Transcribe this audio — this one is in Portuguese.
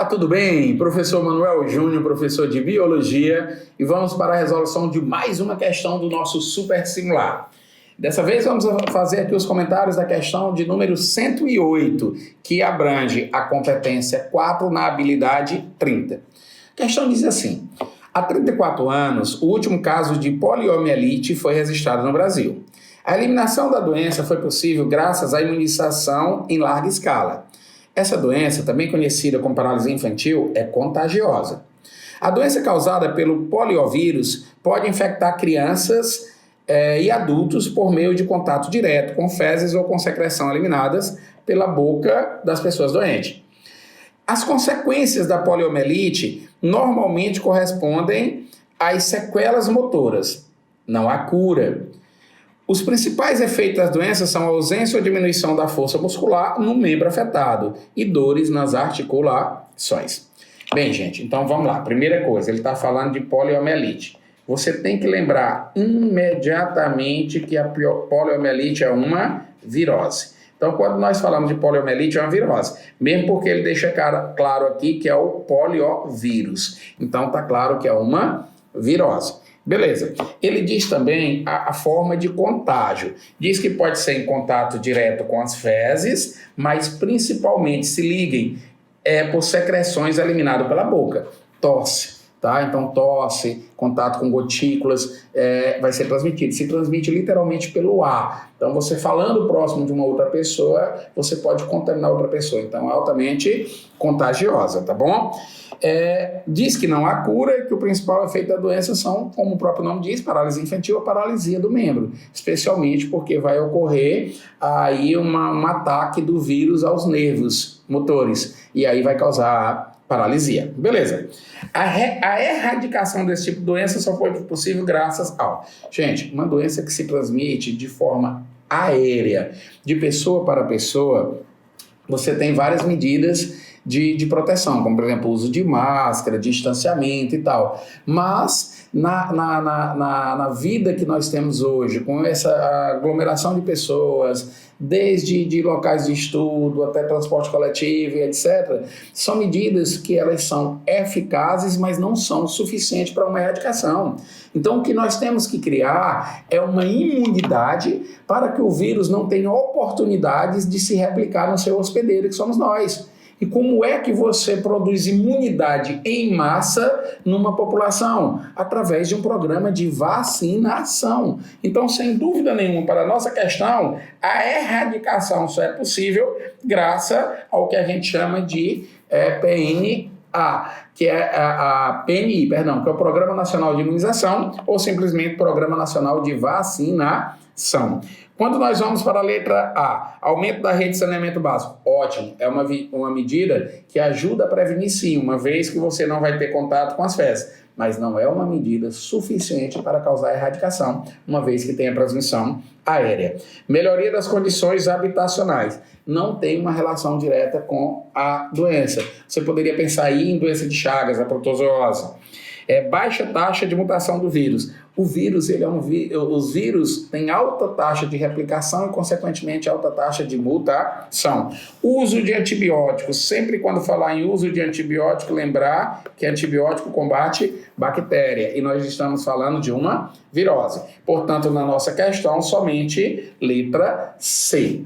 Olá, tudo bem? Professor Manuel Júnior, professor de Biologia, e vamos para a resolução de mais uma questão do nosso super simular. Dessa vez vamos fazer aqui os comentários da questão de número 108, que abrange a competência 4 na habilidade 30. A questão diz assim: há 34 anos, o último caso de poliomielite foi registrado no Brasil. A eliminação da doença foi possível graças à imunização em larga escala. Essa doença, também conhecida como paralisia infantil, é contagiosa. A doença causada pelo poliovírus pode infectar crianças e adultos por meio de contato direto com fezes ou com secreção eliminadas pela boca das pessoas doentes. As consequências da poliomielite normalmente correspondem às sequelas motoras. Não há cura. Os principais efeitos das doenças são a ausência ou diminuição da força muscular no membro afetado e dores nas articulações. Bem, gente, então vamos lá. Primeira coisa, ele está falando de poliomielite. Você tem que lembrar imediatamente que a poliomielite é uma virose. Então, quando nós falamos de poliomielite, é uma virose. Mesmo porque ele deixa claro aqui que é o poliovírus. Então, está claro que é uma virose. Beleza. Ele diz também a forma de contágio. Diz que pode ser em contato direto com as fezes, mas principalmente, se liguem, por secreções eliminadas pela boca. Tosse, tá? Então, tosse, contato com gotículas, vai ser transmitido. Se transmite literalmente pelo ar. Então, você falando próximo de uma outra pessoa, você pode contaminar outra pessoa. Então, é altamente contagiosa, tá bom? Diz que não há cura e que o principal efeito da doença são, como o próprio nome diz, paralisia infantil, a paralisia do membro, especialmente porque vai ocorrer aí um ataque do vírus aos nervos motores e aí vai causar paralisia. Beleza. A erradicação desse tipo de doença só foi possível graças ao... Gente, uma doença que se transmite de forma aérea, de pessoa para pessoa, você tem várias medidas de proteção, como por exemplo o uso de máscara, distanciamento e tal. Mas na vida que nós temos hoje, com essa aglomeração de pessoas, desde de locais de estudo até transporte coletivo, etc., são medidas que elas são eficazes, mas não são suficientes para uma erradicação. Então, o que nós temos que criar é uma imunidade para que o vírus não tenha oportunidades de se replicar no seu hospedeiro, que somos nós. E como é que você produz imunidade em massa numa população? Através de um programa de vacinação. Então, sem dúvida nenhuma, para a nossa questão, a erradicação só é possível graças ao que a gente chama de PNA, que é a PNI, perdão, que é o Programa Nacional de Imunização, ou simplesmente Programa Nacional de Vacinação. Quando nós vamos para a letra A, aumento da rede de saneamento básico, ótimo, é uma medida que ajuda a prevenir sim, uma vez que você não vai ter contato com as fezes, mas não é uma medida suficiente para causar erradicação, uma vez que tem a transmissão aérea. Melhoria das condições habitacionais, não tem uma relação direta com a doença. Você poderia pensar aí em doença de Chagas, a protozoose. Baixa taxa de mutação do vírus. O vírus, os vírus têm alta taxa de replicação e, consequentemente, alta taxa de mutação. Uso de antibióticos. Sempre quando falar em uso de antibiótico, lembrar que antibiótico combate bactéria. E nós estamos falando de uma virose. Portanto, na nossa questão, somente letra C.